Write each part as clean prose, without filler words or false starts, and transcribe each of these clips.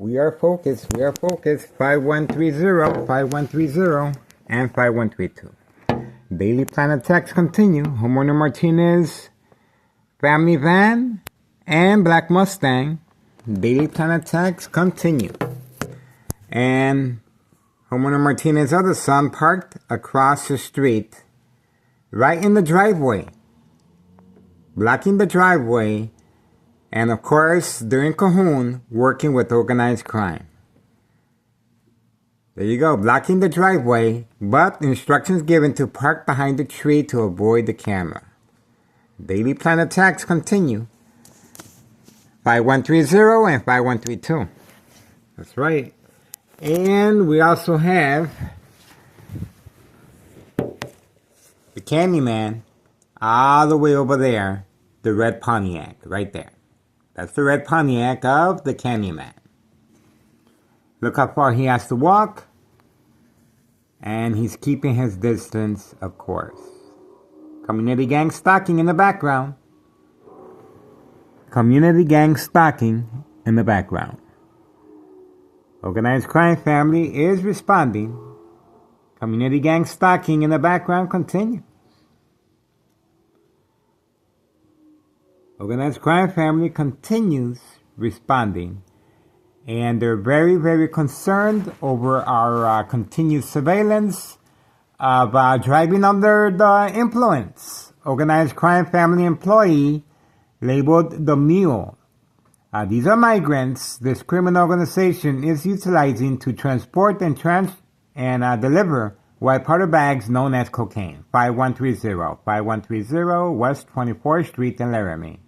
We are focused. 5130, 5130, and 5132. Daily plan attacks continue. Homeowner Martinez, family van, and black Mustang. Daily plan attacks continue. And homeowner Martinez's other son parked across the street, right in the driveway, blocking the driveway, and of course, they're in cahoon working with organized crime. There you go, blocking the driveway, but instructions given to park behind the tree to avoid the camera. Daily plan attacks continue. 5130 and 5132. That's right. And we also have the Candyman all the way over there, the red Pontiac, right there. That's the red Pontiac of the Candyman. Look how far he has to walk. And he's keeping his distance, of course. Community gang stalking in the background. Community gang stalking in the background. Organized crime family is responding. Community gang stalking in the background continue. Organized crime family continues responding, and they're very, very concerned over our continued surveillance of driving under the influence. Organized crime family employee labeled the Mule. These are migrants this criminal organization is utilizing to transport and deliver white powder bags known as cocaine. 5130 West 24th Street in Laramie.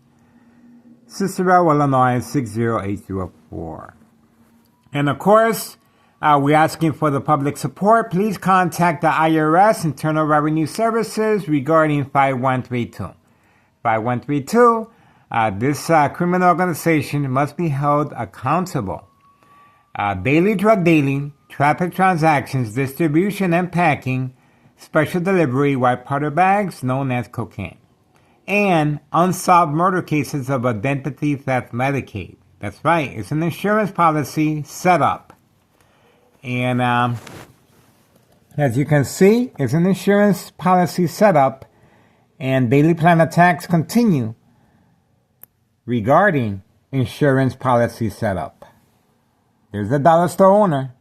Cicero, Illinois 60804. And of course, we're asking for the public support. Please contact the IRS, Internal Revenue Services, regarding 5132. 5132, this criminal organization must be held accountable. Daily drug dealing, traffic transactions, distribution and packing, special delivery white powder bags known as cocaine, and unsolved murder cases of identity theft Medicaid. That's right, it's an insurance policy set up. And as you can see, it's an insurance policy set up, and daily plan attacks continue regarding insurance policy setup. There's the dollar store owner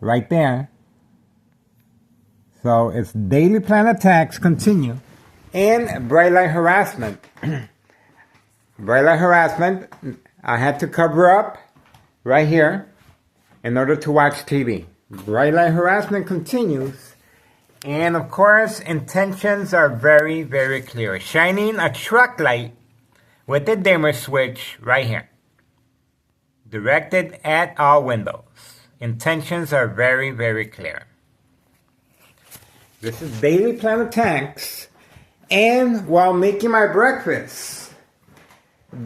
right there. So it's daily plan attacks continue. And bright light harassment. Bright light harassment, I had to cover up right here in order to watch TV. Bright light harassment continues. And of course, intentions are very, very clear. Shining a truck light with the dimmer switch right here, directed at all windows. Intentions are very, very clear. This is daily plan attacks. And while making my breakfast,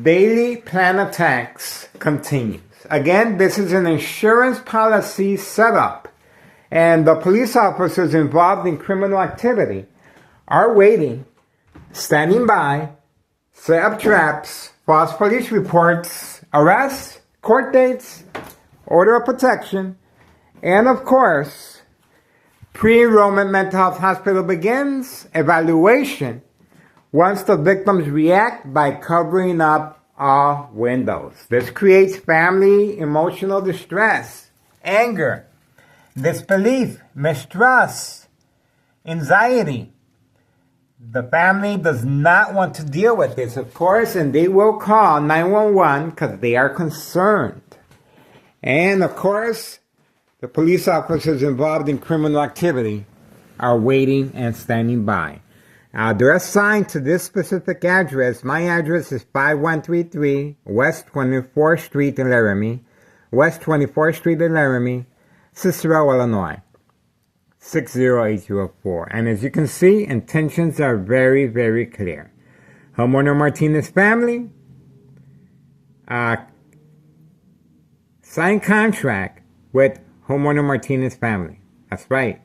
daily plan attacks continues. Again, this is an insurance policy setup, and the police officers involved in criminal activity are waiting, standing by, set up traps, false police reports, arrests, court dates, order of protection, and of course, pre-enrollment mental health hospital begins, evaluation, once the victims react by covering up all windows. This creates family emotional distress, anger, disbelief, mistrust, anxiety. The family does not want to deal with this, of course, and they will call 911 because they are concerned. And of course, the police officers involved in criminal activity are waiting and standing by. They're assigned to this specific address. My address is 5133 West 24th Street in Laramie. West 24th Street in Laramie, Cicero, Illinois 60804. And as you can see, intentions are very, very clear. Homeowner Martinez family signed contract with homeowner Martinez family. That's right.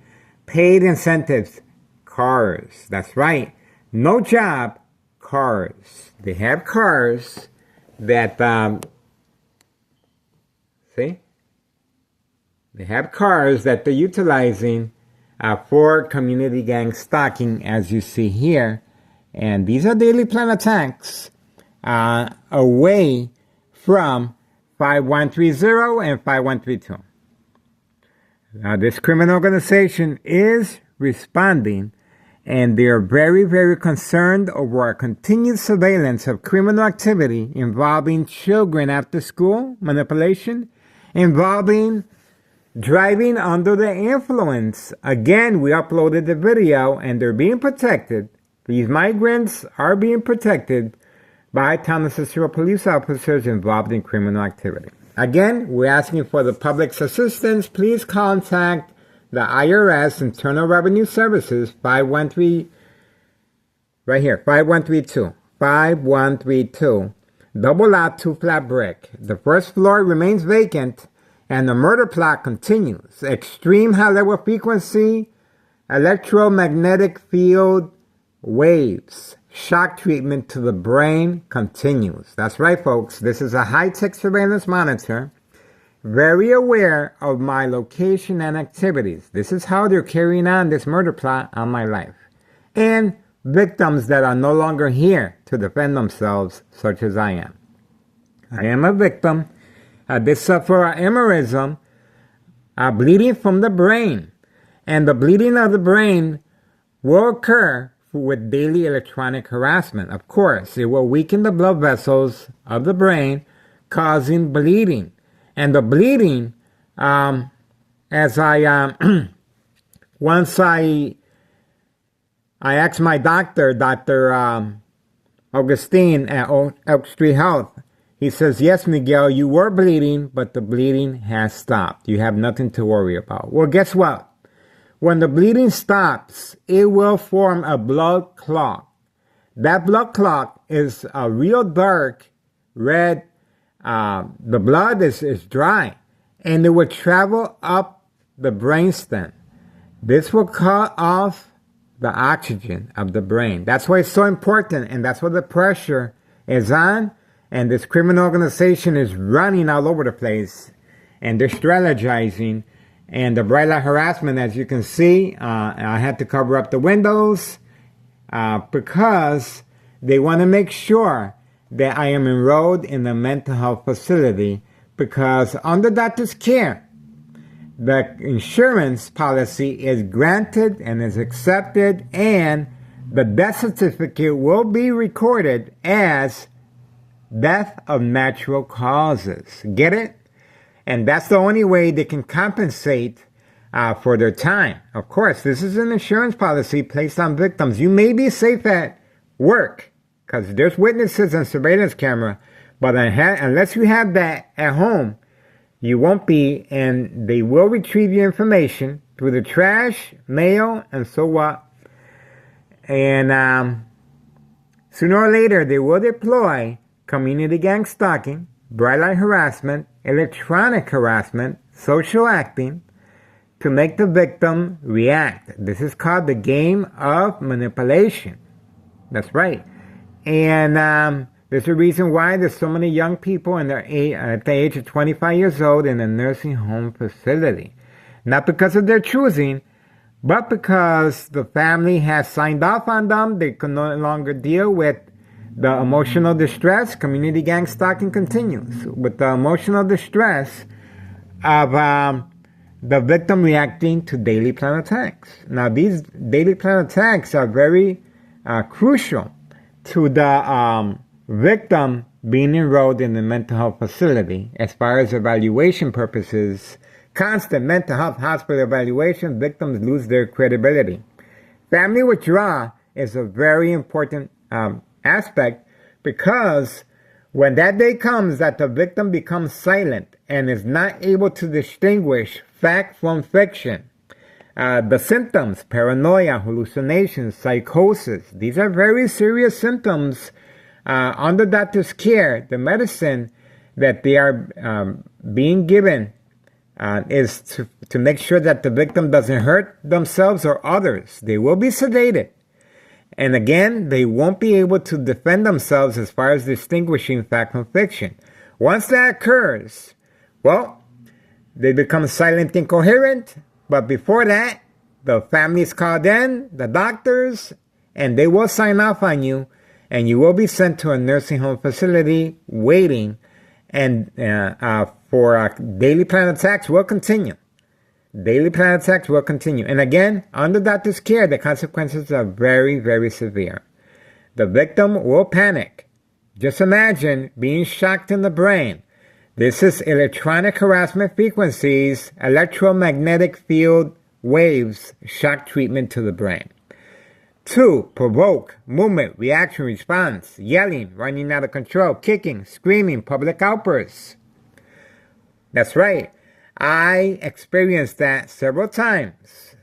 Paid incentives, cars. That's right. No job, cars. They have cars that, see? They have cars that they're utilizing for community gang stalking, as you see here. And these are daily plan attacks away from 5130 and 5132. Now, this criminal organization is responding, and they are very, very concerned over a continued surveillance of criminal activity involving children after school, manipulation, involving driving under the influence. Again, we uploaded the video, and they're being protected. These migrants are being protected by town of Cicero police officers involved in criminal activity. Again, we're asking for the public's assistance. Please contact the IRS, Internal Revenue Services, 513, right here, 5132, 5132, double lot, 2 flat brick. The first floor remains vacant, and the murder plot continues. Extreme high level frequency, electromagnetic field waves. Shock treatment to the brain continues. That's right, folks. This is a high-tech surveillance monitor, very aware of my location and activities. This is how they're carrying on this murder plot on my life. And victims that are no longer here to defend themselves, such as I am. I am a victim. They suffer an aneurysm, bleeding from the brain. And the bleeding of the brain will occur with daily electronic harassment. Of course, it will weaken the blood vessels of the brain, causing bleeding. And the bleeding, as I, once I asked my doctor, Dr. Augustine at Elk Street Health, he says, yes, Miguel, you were bleeding, but the bleeding has stopped. You have nothing to worry about. Well, guess what? When the bleeding stops, it will form a blood clot. That blood clot is a real dark red. The blood is dry, and it will travel up the brainstem. This will cut off the oxygen of the brain. That's why it's so important, and that's why the pressure is on, and this criminal organization is running all over the place, and they're strategizing. And the bright light harassment, as you can see, I had to cover up the windows because they want to make sure that I am enrolled in a mental health facility, because under doctor's care, the insurance policy is granted and is accepted, and the death certificate will be recorded as death of natural causes. Get it? And that's the only way they can compensate for their time. Of course, this is an insurance policy placed on victims. You may be safe at work because there's witnesses and surveillance camera, but unless you have that at home, you won't be, and they will retrieve your information through the trash, mail, and so what. And sooner or later, they will deploy community gang stalking, bright light harassment, electronic harassment, social acting, to make the victim react. This is called the game of manipulation. That's right. And there's a reason why there's so many young people at the age of 25 years old in a nursing home facility. Not because of their choosing, but because the family has signed off on them. They can no longer deal with the emotional distress. Community gang stalking continues with the emotional distress of the victim reacting to daily plan attacks. Now, these daily plan attacks are very crucial to the victim being enrolled in the mental health facility. As far as evaluation purposes, constant mental health hospital evaluation, victims lose their credibility. Family withdrawal is a very important aspect, because when that day comes that the victim becomes silent and is not able to distinguish fact from fiction, the symptoms, paranoia, hallucinations, psychosis, these are very serious symptoms under doctor's care. The medicine that they are being given is to make sure that the victim doesn't hurt themselves or others. They will be sedated. And again, they won't be able to defend themselves as far as distinguishing fact from fiction. Once that occurs, well, They become silent, incoherent. But before that, the family's called in, the doctors, and they will sign off on you, and you will be sent to a nursing home facility waiting, and for daily plan attacks will continue. Daily plan attacks will continue. And again, under doctor's care, the consequences are very, very severe. The victim will panic. Just imagine being shocked in the brain. This is electronic harassment frequencies, electromagnetic field waves, shock treatment to the brain. 2, provoke, movement, reaction, response, yelling, running out of control, kicking, screaming, public outbursts. That's right. I experienced that several times.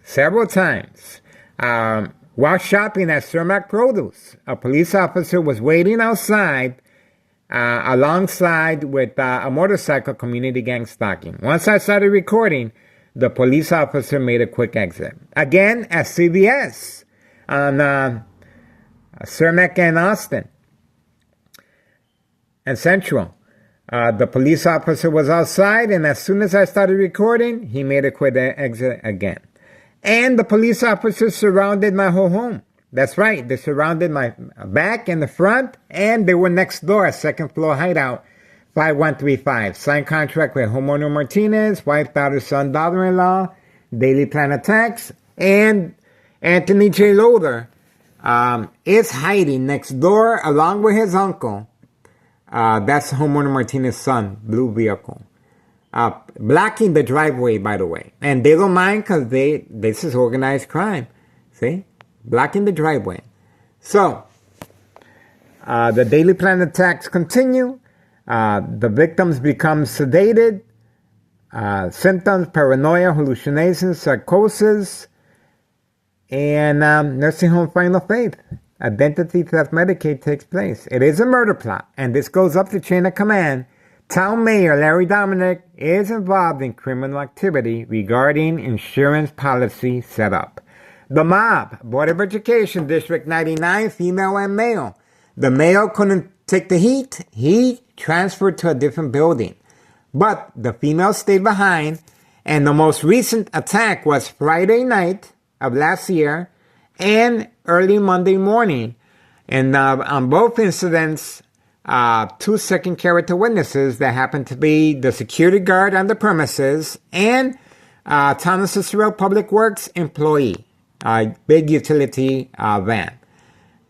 While shopping at Cermak Produce, a police officer was waiting outside alongside with a motorcycle community gang stalking. Once I started recording, the police officer made a quick exit. Again, at CVS on Cermak and Austin and Central. The police officer was outside, and as soon as I started recording, he made a quick exit again. And the police officers surrounded my whole home. That's right, they surrounded my back and the front, and they were next door, second floor hideout, 5135. Signed contract with homeowner Martinez, wife, daughter, son, daughter-in-law, daily plan attacks, and Anthony J. Loader is hiding next door along with his uncle. That's homeowner Martinez's son, blue vehicle. Blocking the driveway, by the way. And they don't mind because this is organized crime. See? Blocking the driveway. So, the daily plan attacks continue. The victims become sedated. Symptoms, paranoia, hallucinations, psychosis, and nursing home final fate. Identity theft Medicaid takes place. It is a murder plot, and this goes up the chain of command. Town Mayor Larry Dominic is involved in criminal activity regarding insurance policy setup. The mob, Board of Education, District 99, female and male. The male couldn't take the heat. He transferred to a different building. But the female stayed behind, and the most recent attack was Friday night of last year and early Monday morning. And on both incidents, 2 second character witnesses that happened to be the security guard on the premises and Town of Cicero Public Works employee, a big utility van,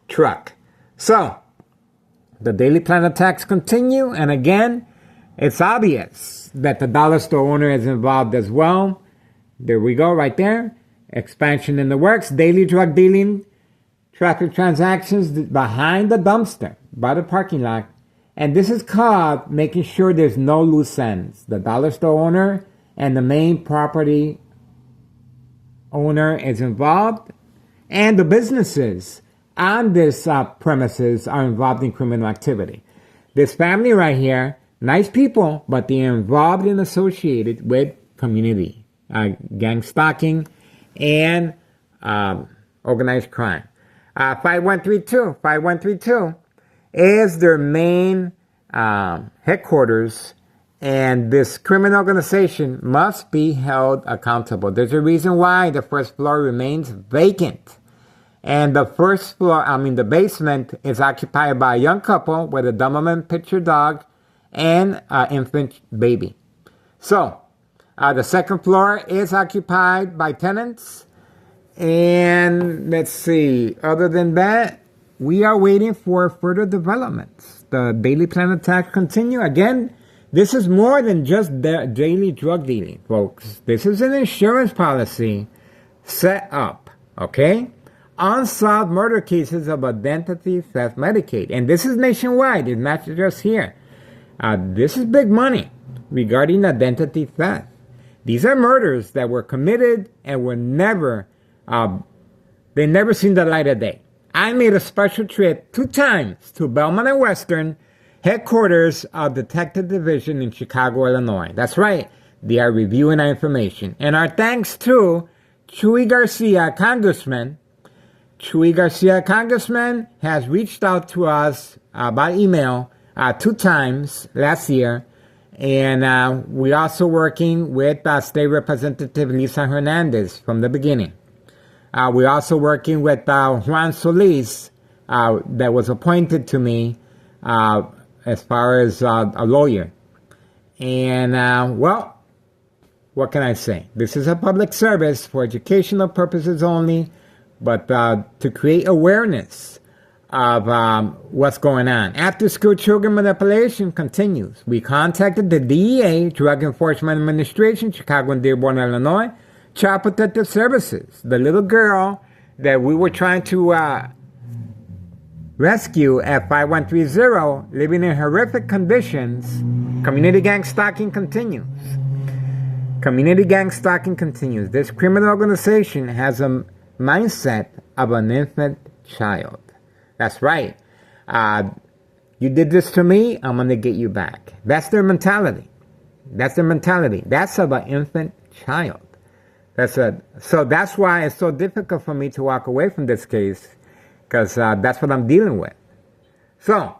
truck. So, the daily plan attacks continue, and again, it's obvious that the dollar store owner is involved as well. There we go, right there. Expansion in the works, daily drug dealing, traffic transactions behind the dumpster, by the parking lot. And this is called making sure there's no loose ends. The dollar store owner and the main property owner is involved, and the businesses on this premises are involved in criminal activity. This family right here, nice people, but they're involved and associated with community, gang stalking, and organized crime. 5132 is their main headquarters, and this criminal organization must be held accountable. There's a reason why the first floor remains vacant. And the first floor, the basement is occupied by a young couple with a Doberman picture dog and an infant baby. So, the second floor is occupied by tenants. And let's see, other than that, we are waiting for further developments. The daily plan attacks continue. Again, this is more than just the daily drug dealing, folks. This is an insurance policy set up, okay? Unsolved murder cases of identity theft Medicaid. And this is nationwide. It's not just here. This is big money regarding identity theft. These are murders that were committed and were never, they never seen the light of day. I made a special trip 2 times to Belmont and Western, headquarters of Detective Division in Chicago, Illinois. That's right. They are reviewing our information. And our thanks to Chuy Garcia, Congressman. Chuy Garcia, Congressman, has reached out to us by email 2 times last year. And we also working with State Representative Lisa Hernandez from the beginning. We're also working with Juan Solis, that was appointed to me as far as a lawyer. And, well, what can I say? This is a public service for educational purposes only, but to create awareness of what's going on. After-school children manipulation continues. We contacted the DEA, Drug Enforcement Administration, Chicago and Dearborn, Illinois, Child Protective Services. The little girl that we were trying to rescue at 5130, living in horrific conditions. Community gang stalking continues. Community gang stalking continues. This criminal organization has a mindset of an infant child. That's right. You did this to me, I'm going to get you back. That's their mentality. That's their mentality. That's of an infant child. So that's why it's so difficult for me to walk away from this case, because that's what I'm dealing with. So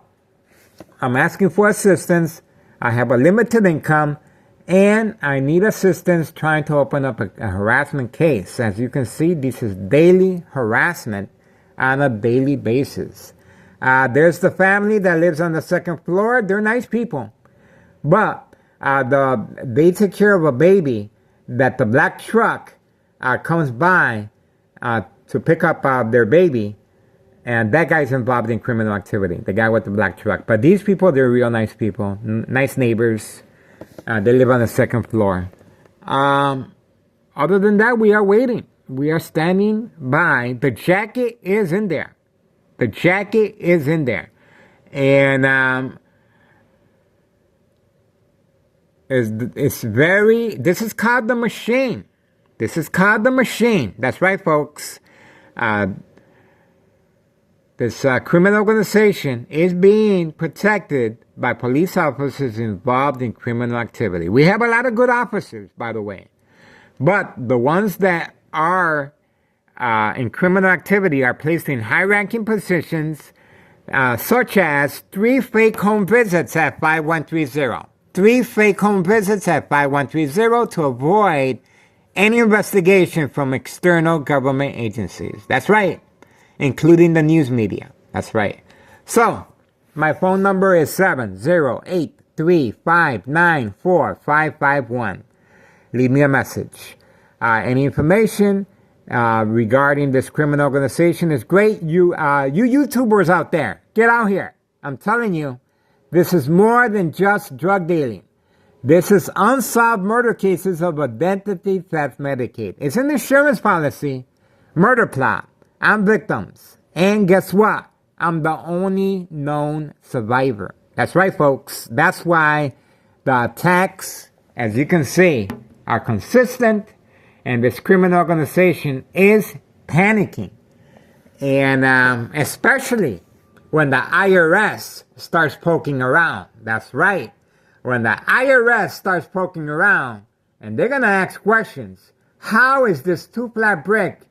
I'm asking for assistance. I have a limited income, and I need assistance trying to open up a harassment case. As you can see, this is daily harassment on a daily basis. There's the family that lives on the second floor. They're nice people. But they take care of a baby that the black truck comes by to pick up their baby. And that guy's involved in criminal activity, the guy with the black truck. But these people, they're real nice people, nice neighbors. They live on the second floor. Other than that, we are waiting. We are standing by. The jacket is in there. The jacket is in there. And this is called the machine. This is called the machine. That's right, folks. This criminal organization is being protected by police officers involved in criminal activity. We have a lot of good officers, by the way. But the ones that are in criminal activity are placed in high-ranking positions, such as 3 fake home visits at 5130. 3 fake home visits at 5130 to avoid any investigation from external government agencies. That's right. Including the news media. That's right. So, my phone number is 708-359-4551. Leave me a message. Any information regarding this criminal organization is great. You YouTubers out there, get out here. I'm telling you, this is more than just drug dealing. This is unsolved murder cases of identity theft Medicaid. It's an insurance policy, murder plot. I'm victims. And guess what? I'm the only known survivor. That's right, folks. That's why the attacks, as you can see, are consistent. And this criminal organization is panicking. And especially when the IRS starts poking around. That's right. When the IRS starts poking around, and they're going to ask questions. How is this 2-flat brick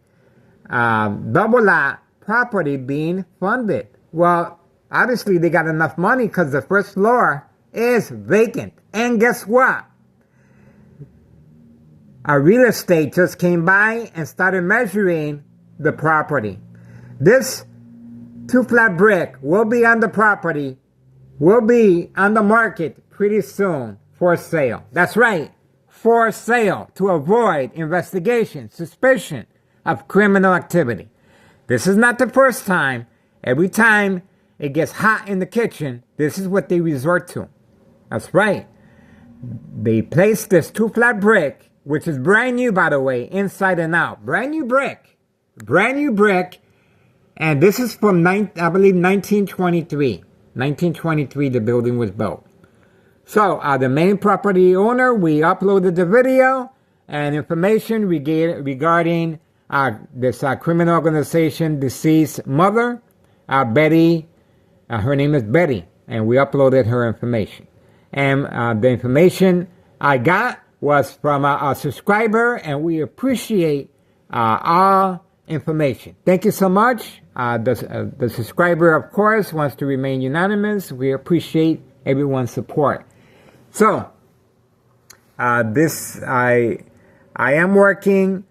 double lot property being funded? Well, obviously they got enough money because the first floor is vacant. And guess what? A real estate just came by and started measuring the property. This 2-flat brick will be on the property, will be on the market pretty soon for sale. That's right, for sale, to avoid investigation, suspicion of criminal activity. This is not the first time. Every time it gets hot in the kitchen, this is what they resort to. That's right. They place this 2-flat brick, which is brand new, by the way, inside and out. Brand new brick. Brand new brick. And this is from, I believe, 1923. 1923, the building was built. So, the main property owner, we uploaded the video and information regarding this criminal organization deceased mother, Betty. Her name is Betty, and we uploaded her information. And the information I got was from a subscriber, and we appreciate all information. Thank you so much. The subscriber, of course, wants to remain unanimous. We appreciate everyone's support. So, I am working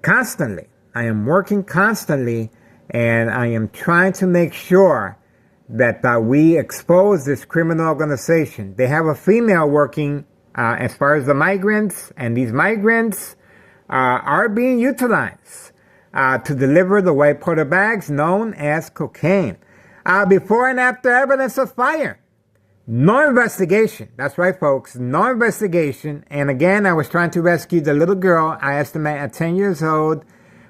constantly. I am working constantly, and I am trying to make sure that we expose this criminal organization. They have a female working as far as the migrants, and these migrants are being utilized to deliver the white powder bags known as cocaine. Before and after evidence of fire. No investigation. That's right, folks. No investigation. And again, I was trying to rescue the little girl, I estimate at 10 years old,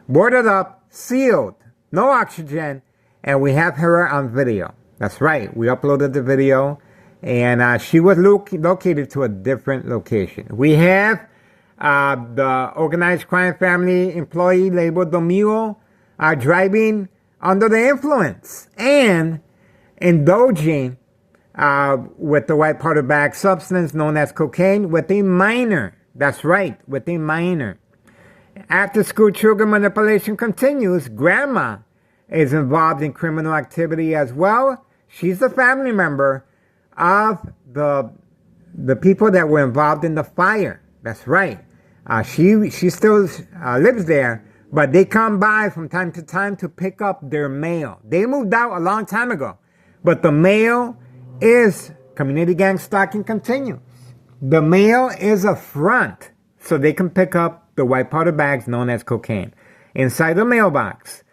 boarded up, sealed, no oxygen, and we have her on video. That's right. We uploaded the video, and she was located to a different location. We have the organized crime family employee labeled the mule driving under the influence and indulging with the white powder bag substance known as cocaine with a minor. That's right, with a minor. After school children manipulation continues, grandma is involved in criminal activity as well. She's a family member of the people that were involved in the fire. That's right. She still lives there, but they come by from time to time to pick up their mail. They moved out a long time ago, but the mail is community gang stalking continues. The mail is a front, so they can pick up the white powder bags known as cocaine. Inside the mailbox,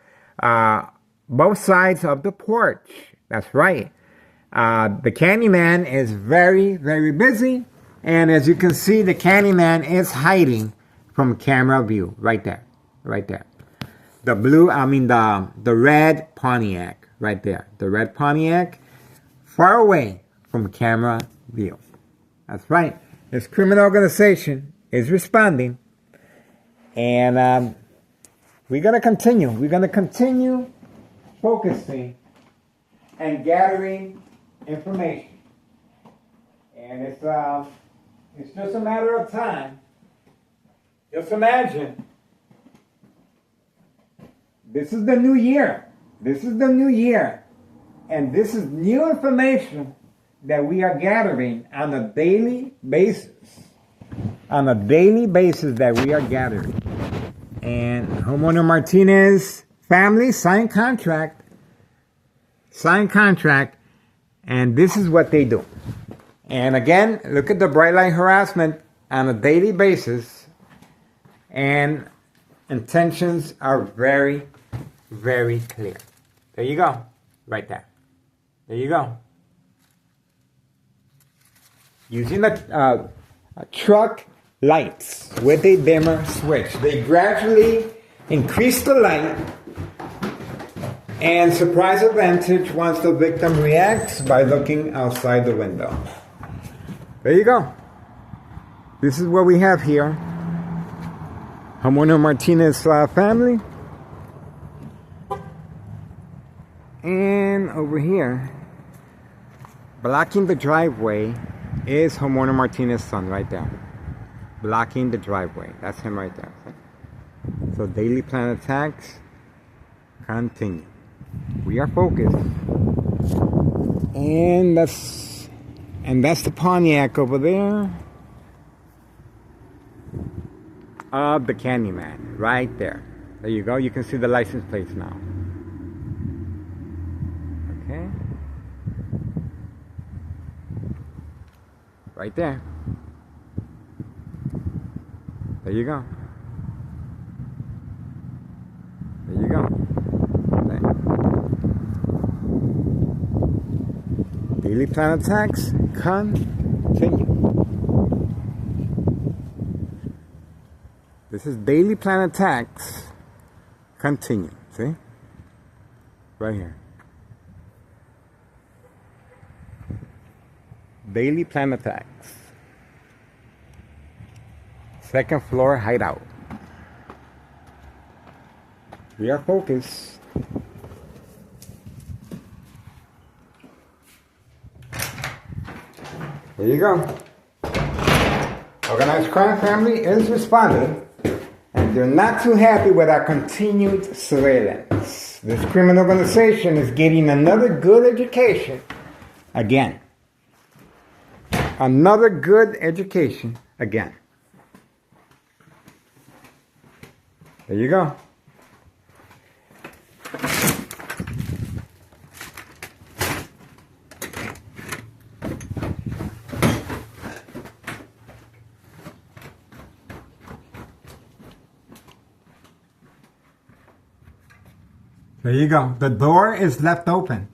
both sides of the porch. That's right. The Candyman is very, very busy. And as you can see, the Candyman is hiding from camera view. Right there. Right there. The red Pontiac. Right there. The red Pontiac. Far away from camera view. That's right. This criminal organization is responding. And we're going to continue. We're going to continue focusing and gathering information. And it's just a matter of time. Just imagine. This is the new year. This is the new year. And this is new information that we are gathering on a daily basis. On a daily basis that we are gathering. And homeowner Martinez family signed contract. And this is what they do. And again, look at the bright light harassment on a daily basis. And intentions are very, very clear. There you go. Right there. There you go. Using the truck lights with a dimmer switch. They gradually increase the light and surprise advantage once the victim reacts by looking outside the window. There you go. This is what we have here. Homeowner Martinez family. And over here, blocking the driveway is homeowner Martinez's son right there. Blocking the driveway. That's him right there. So daily plan attacks continue. We are focused. And that's the Pontiac over there. Of the Candyman. Right there. There you go. You can see the license plates now. Okay. Right there. There you go. There you go. There. Daily plan attacks continue. This is daily plan attacks continue. See? Right here. Daily plan attacks. Second floor hideout. We are focused. There you go. Organized crime family is responding, and they're not too happy with our continued surveillance. This criminal organization is getting another good education again. Another good education again. There you go. There you go. The door is left open.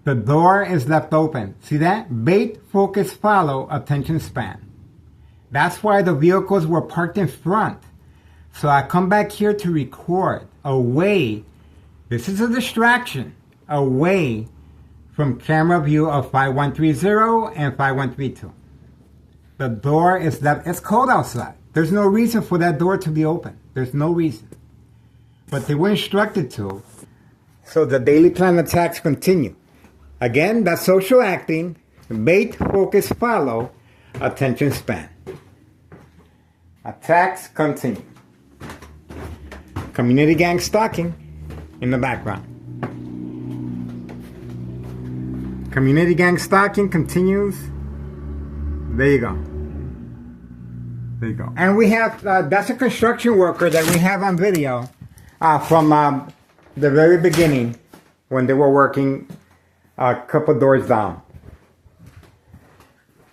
The door is left open. See that? Bait, focus, follow, attention span. That's why the vehicles were parked in front. So I come back here to record away. This is a distraction. Away from camera view of 5130 and 5132. The door is left. It's cold outside. There's no reason for that door to be open. There's no reason. But they were instructed to. So the daily plan attacks continue. Again, that's social acting, bait, focus, follow, attention span. Attacks continue. Community gang stalking in the background. Community gang stalking continues. There you go. There you go. And we have, that's a construction worker that we have on video from the very beginning when they were working a couple doors down.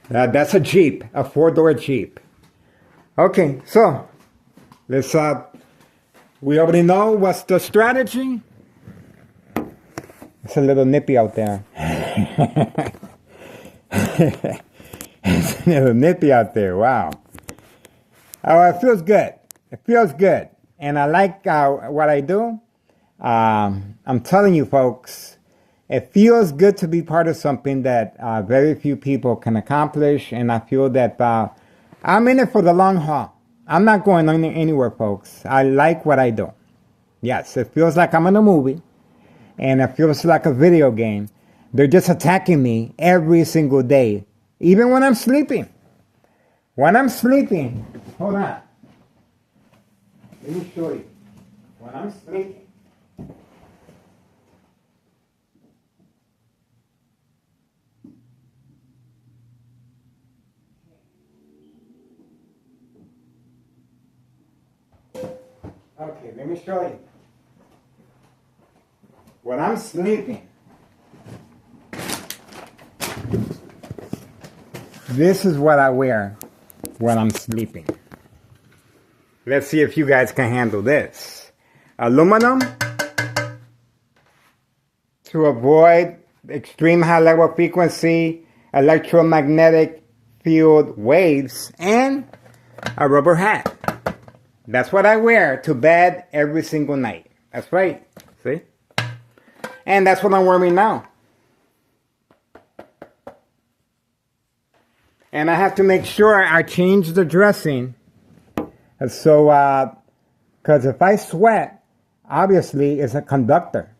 That's a Jeep, a 4-door Jeep. Okay, so let's, we already know what's the strategy. It's a little nippy out there. It's a little nippy out there, wow. Oh, it feels good. It feels good. And I like what I do. I'm telling you folks, it feels good to be part of something that very few people can accomplish, and I feel that I'm in it for the long haul. I'm not going anywhere, folks. I like what I do. Yes, it feels like I'm in a movie, and it feels like a video game. They're just attacking me every single day, even when I'm sleeping. When I'm sleeping, hold on. Let me show you. When I'm sleeping, okay, let me show you. When I'm sleeping, this is what I wear when I'm sleeping. Let's see if you guys can handle this. Aluminum to avoid extreme high level frequency, electromagnetic field waves, and a rubber hat. That's what I wear to bed every single night. That's right. See? And that's what I'm wearing now. And I have to make sure I change the dressing. So, because if I sweat, obviously it's a conductor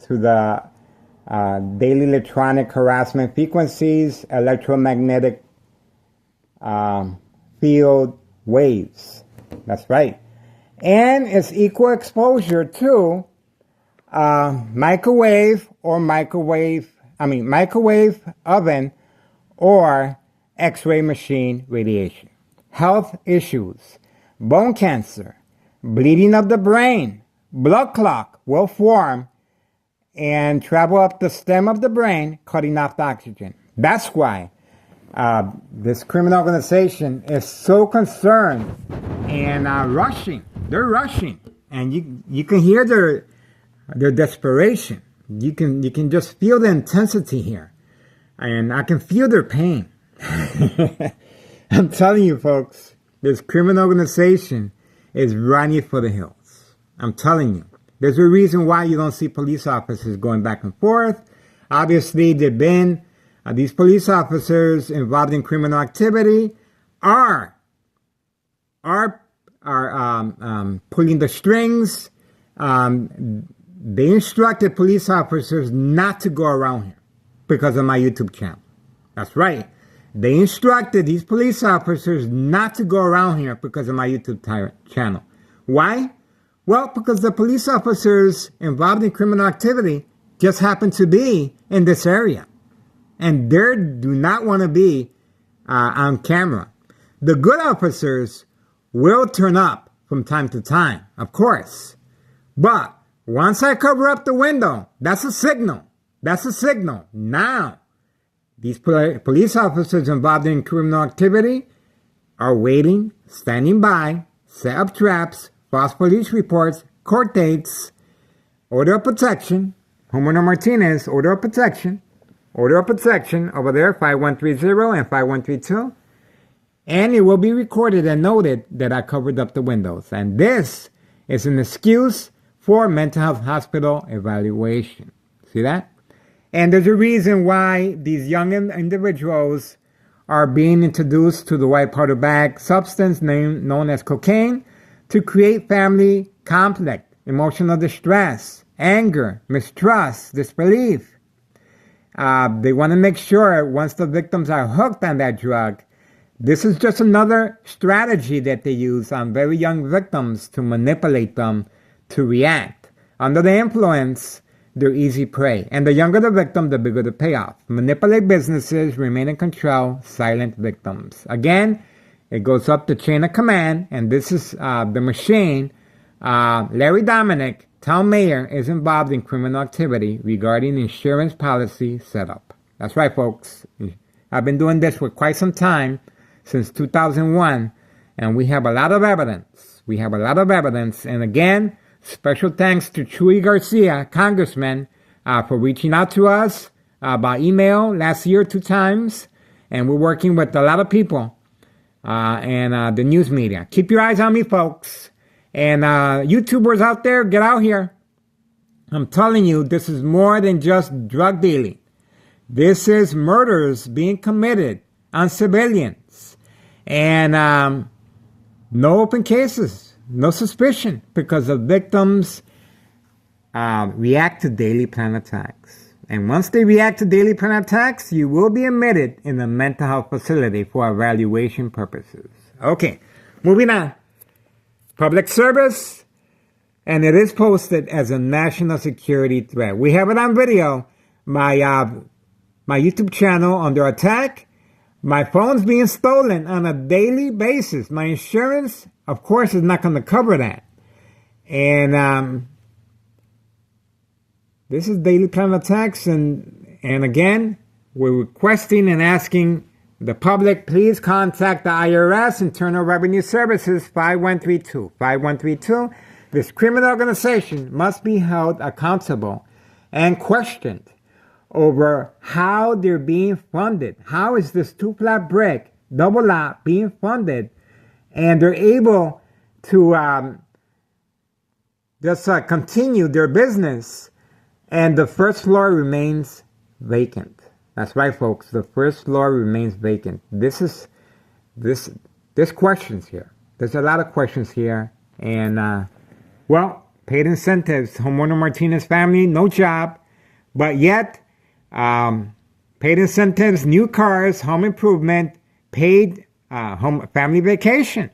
to the daily electronic harassment frequencies, electromagnetic field waves. That's right. And it's equal exposure to microwave oven or X-ray machine radiation. Health issues, bone cancer, bleeding of the brain, blood clot will form and travel up the stem of the brain, cutting off the oxygen. That's why this criminal organization is so concerned and rushing. They're rushing, and you can hear their desperation. You can just feel the intensity here, and I can feel their pain. I'm telling you, folks, this criminal organization is running for the hills. I'm telling you. There's a reason why you don't see police officers going back and forth. Obviously, they've been, these police officers involved in criminal activity are pulling the strings. They instructed police officers not to go around here because of my YouTube channel. That's right. They instructed these police officers not to go around here because of my YouTube channel. Why? Well, because the police officers involved in criminal activity just happen to be in this area. And they do not want to be on camera. The good officers will turn up from time to time, of course. But once I cover up the window, that's a signal. That's a signal. Now, these police officers involved in criminal activity are waiting, standing by, set up traps, false police reports, court dates, order of protection, Homeowner Martinez, order of protection over there, 5130 and 5132. And it will be recorded and noted that I covered up the windows. And this is an excuse for mental health hospital evaluation. See that? And there's a reason why these young individuals are being introduced to the white powder bag substance known as cocaine to create family conflict, emotional distress, anger, mistrust, disbelief. They want to make sure once the victims are hooked on that drug, this is just another strategy that they use on very young victims to manipulate them to react. Under the influence, they're easy prey. And the younger the victim, the bigger the payoff. Manipulate businesses, remain in control, silent victims. Again, it goes up the chain of command, and this is the machine. Larry Dominic, town mayor, is involved in criminal activity regarding insurance policy setup. That's right, folks. I've been doing this for quite some time, since 2001, and we have a lot of evidence. And again, special thanks to Chuy Garcia, Congressman, for reaching out to us by email last year 2 times. And we're working with a lot of people and the news media. Keep your eyes on me, folks. And YouTubers out there, get out here. I'm telling you, this is more than just drug dealing. This is murders being committed on civilians. And no open cases, no suspicion, because the victims react to daily plan attacks. And once they react to daily plan attacks, you will be admitted in a mental health facility for evaluation purposes. Okay, moving on. Public service, and it is posted as a national security threat. We have it on video. My YouTube channel under attack. My phone's being stolen on a daily basis. My insurance, of course, is not going to cover that. And this is daily plan attacks. And again, we're requesting and asking the public, please contact the IRS, Internal Revenue Services, 5132. 5132. This criminal organization must be held accountable and questioned over how they're being funded. How is this 2-flat brick, double lot being funded? And they're able to just continue their business, and the first floor remains vacant. That's right, folks. The first floor remains vacant. There's questions here. There's a lot of questions here. And, paid incentives. Homeowner Martinez family, no job. But yet, paid incentives, new cars, home improvement, paid home family vacation.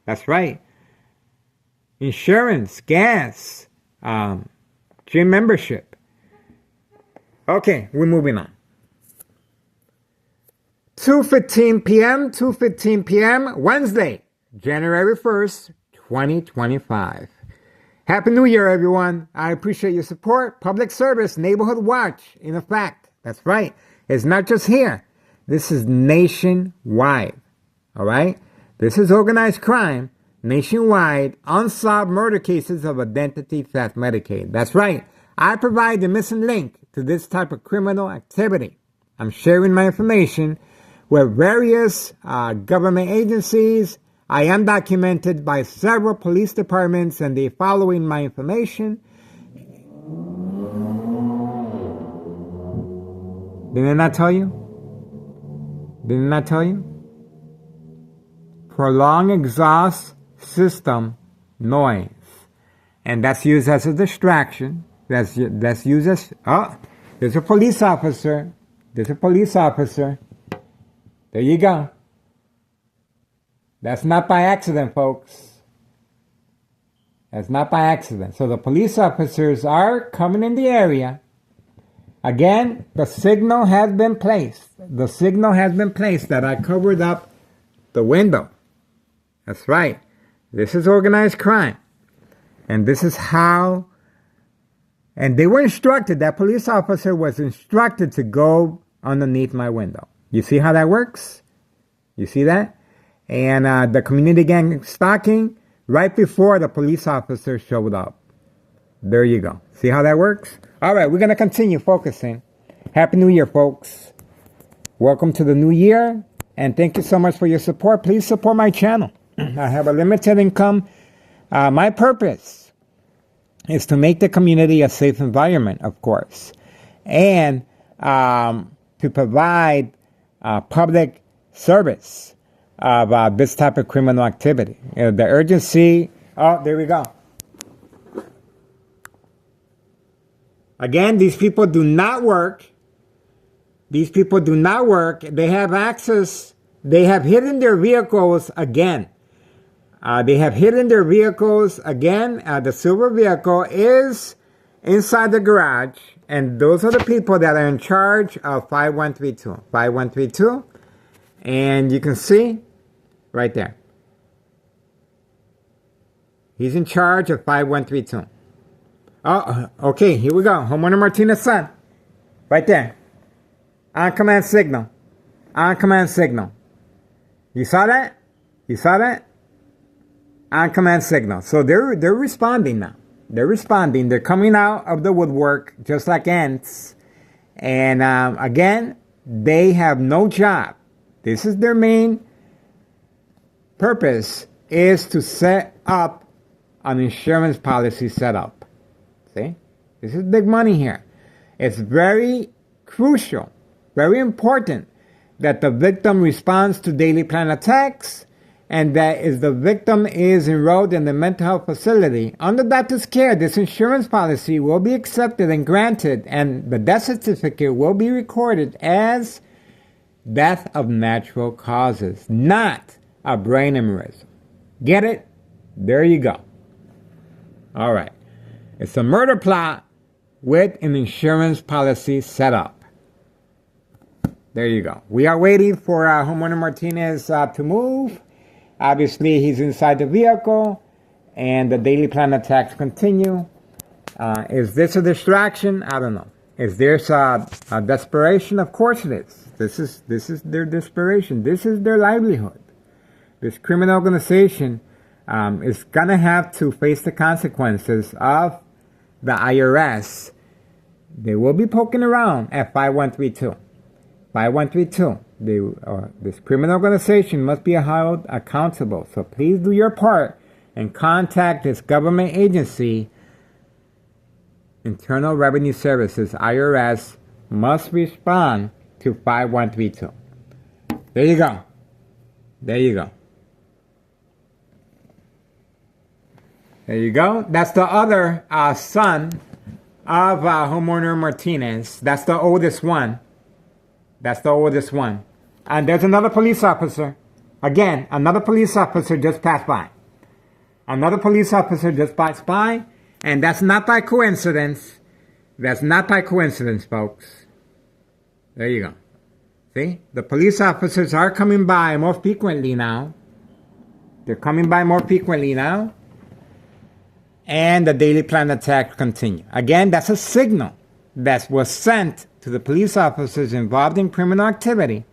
That's right. Insurance, gas, gym membership. Okay, we're moving on. 2:15 p.m., Wednesday, January 1st, 2025. Happy New Year, everyone. I appreciate your support. Public service, neighborhood watch, in effect. That's right. It's not just here. This is nationwide. All right? This is organized crime, nationwide, unsolved murder cases of identity theft Medicaid. That's right. I provide the missing link to this type of criminal activity. I'm sharing my information with various government agencies. I am documented by several police departments, and they're following my information. Did I not tell you? Prolonged exhaust system noise. And that's used as a distraction. That's used as... Oh, there's a police officer. There you go. That's not by accident, folks. That's not by accident. So the police officers are coming in the area, Again, the signal has been placed. The signal has been placed that I covered up the window. That's right. This is organized crime. And this is how, and they were instructed, that police officer was instructed to go underneath my window. You see how that works? You see that? And the community gang stalking right before the police officer showed up. There you go. See how that works? All right, we're going to continue focusing. Happy New Year, folks. Welcome to the new year. And thank you so much for your support. Please support my channel. I have a limited income. My purpose is to make the community a safe environment, of course. And to provide public service of this type of criminal activity. The urgency, oh, there we go. Again, these people do not work. These people do not work. They have access. They have hidden their vehicles again. They have hidden their vehicles again. The silver vehicle is inside the garage. And those are the people that are in charge of 5132. 5132. And you can see right there. He's in charge of 5132. Oh, okay, here we go. Homeowner Martinez's son. Right there. On command signal. On command signal. You saw that? You saw that? On command signal. So they're responding now. They're responding. They're coming out of the woodwork just like ants. And again, they have no job. This is their main purpose, is to set up an insurance policy setup. See? This is big money here. It's very crucial, very important that the victim responds to daily plan attacks, and that if the victim is enrolled in the mental health facility, under doctor's care, this insurance policy will be accepted and granted, and the death certificate will be recorded as death of natural causes, not a brain aneurysm. Get it? There you go. All right. It's a murder plot with an insurance policy set up. There you go. We are waiting for Homeowner Martinez to move. Obviously, he's inside the vehicle, and the daily plan attacks continue. Is this a distraction? I don't know. Is this a desperation? Of course it is. This is their desperation. This is their livelihood. This criminal organization is going to have to face the consequences of the IRS. They will be poking around at 5132. 5132. This criminal organization must be held accountable. So please do your part and contact this government agency. Internal Revenue Services, IRS, must respond to 5132. There you go. There you go. There you go. That's the other son of Homeowner Martinez. That's the oldest one. That's the oldest one. And there's another police officer. Again, another police officer just passed by. Another police officer just passed by. And that's not by coincidence. That's not by coincidence, folks. There you go. See? The police officers are coming by more frequently now. They're coming by more frequently now. And the daily plan attack continue. Again, that's a signal that was sent to the police officers involved in criminal activity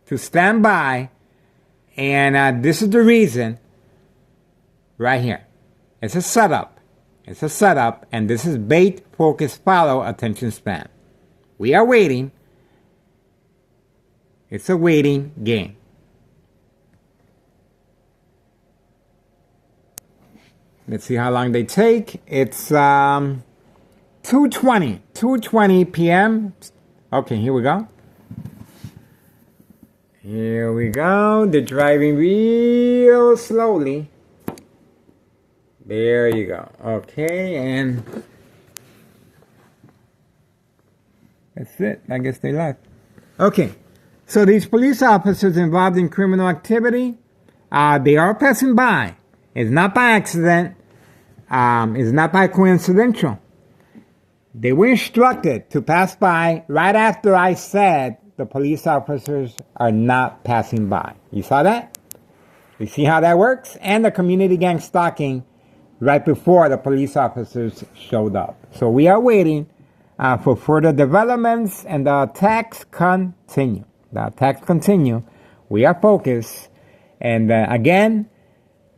to stand by. And this is the reason right here. It's a setup. It's a setup. And this is bait, focus, follow, attention span. We are waiting. It's a waiting game. Let's see how long they take. It's 2:20 p.m. Okay, here we go. Here we go. They're driving real slowly. There you go. Okay, and that's it. I guess they left. Okay, so these police officers involved in criminal activity, they are passing by. It's not by accident. It's not by coincidental. They were instructed to pass by right after I said the police officers are not passing by. You saw that? You see how that works? And the community gang stalking right before the police officers showed up. So we are waiting for further developments, and the attacks continue. We are focused. And again,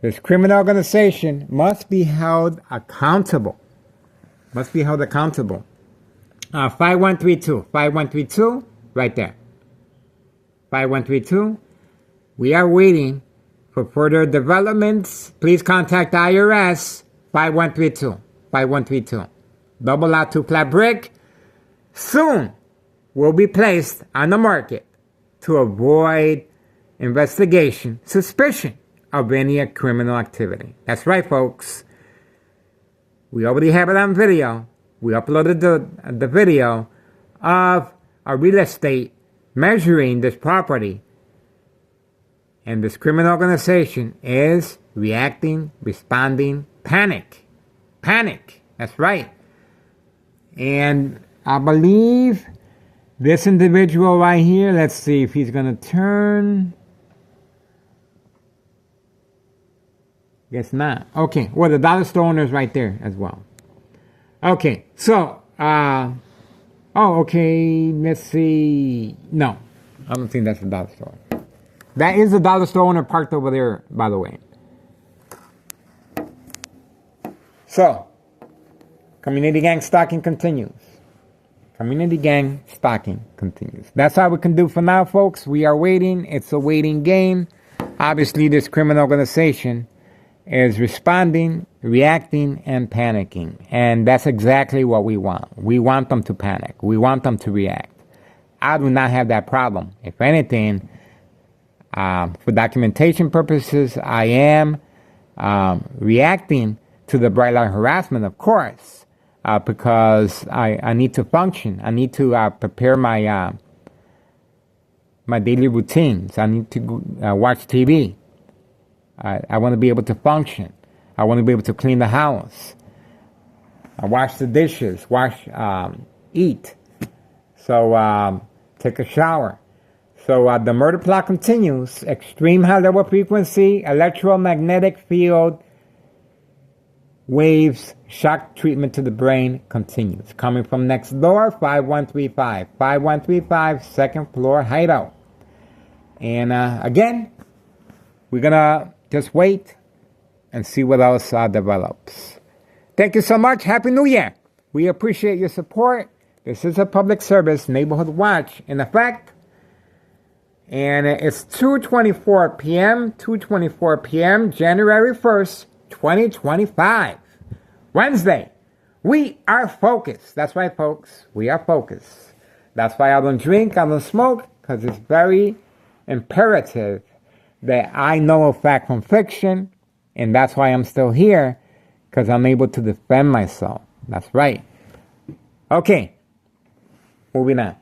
this criminal organization must be held accountable. 5132, right there. 5132. We are waiting for further developments. Please contact IRS. 5132. Double out 2 flat brick. Soon will be placed on the market to avoid investigation, suspicion of any criminal activity. That's right, folks. We already have it on video. We uploaded the video of a real estate measuring this property. And this criminal organization is reacting, responding, panic. That's right. And I believe this individual right here, let's see if he's going to turn. Guess not. Okay, well, the dollar store owner is right there as well. Okay, so, okay, let's see. No, I don't think that's the dollar store. That is the dollar store owner parked over there, by the way. So, community gang stalking continues. That's all we can do for now, folks. We are waiting. It's a waiting game. Obviously, this criminal organization is responding, reacting, and panicking. And that's exactly what we want. We want them to panic. We want them to react. I do not have that problem. If anything, for documentation purposes, I am reacting to the bright light harassment, of course, because I need to function. I need to prepare my my daily routines. I need to watch TV. I want to be able to function. I want to be able to clean the house. I wash the dishes, eat. So take a shower. So the murder plot continues. Extreme high level frequency, electromagnetic field waves, shock treatment to the brain continues. Coming from next door, 5135. 5135, second floor hideout. And again, we're going to just wait and see what else develops. Thank you so much. Happy New Year. We appreciate your support. This is a public service neighborhood watch in effect. And it's 2:24 p.m., January 1st, 2025. Wednesday. We are focused. That's right, folks. We are focused. That's why I don't drink, I don't smoke, because it's very imperative that I know fact from fiction, and that's why I'm still here, because I'm able to defend myself. That's right. Okay. Moving on.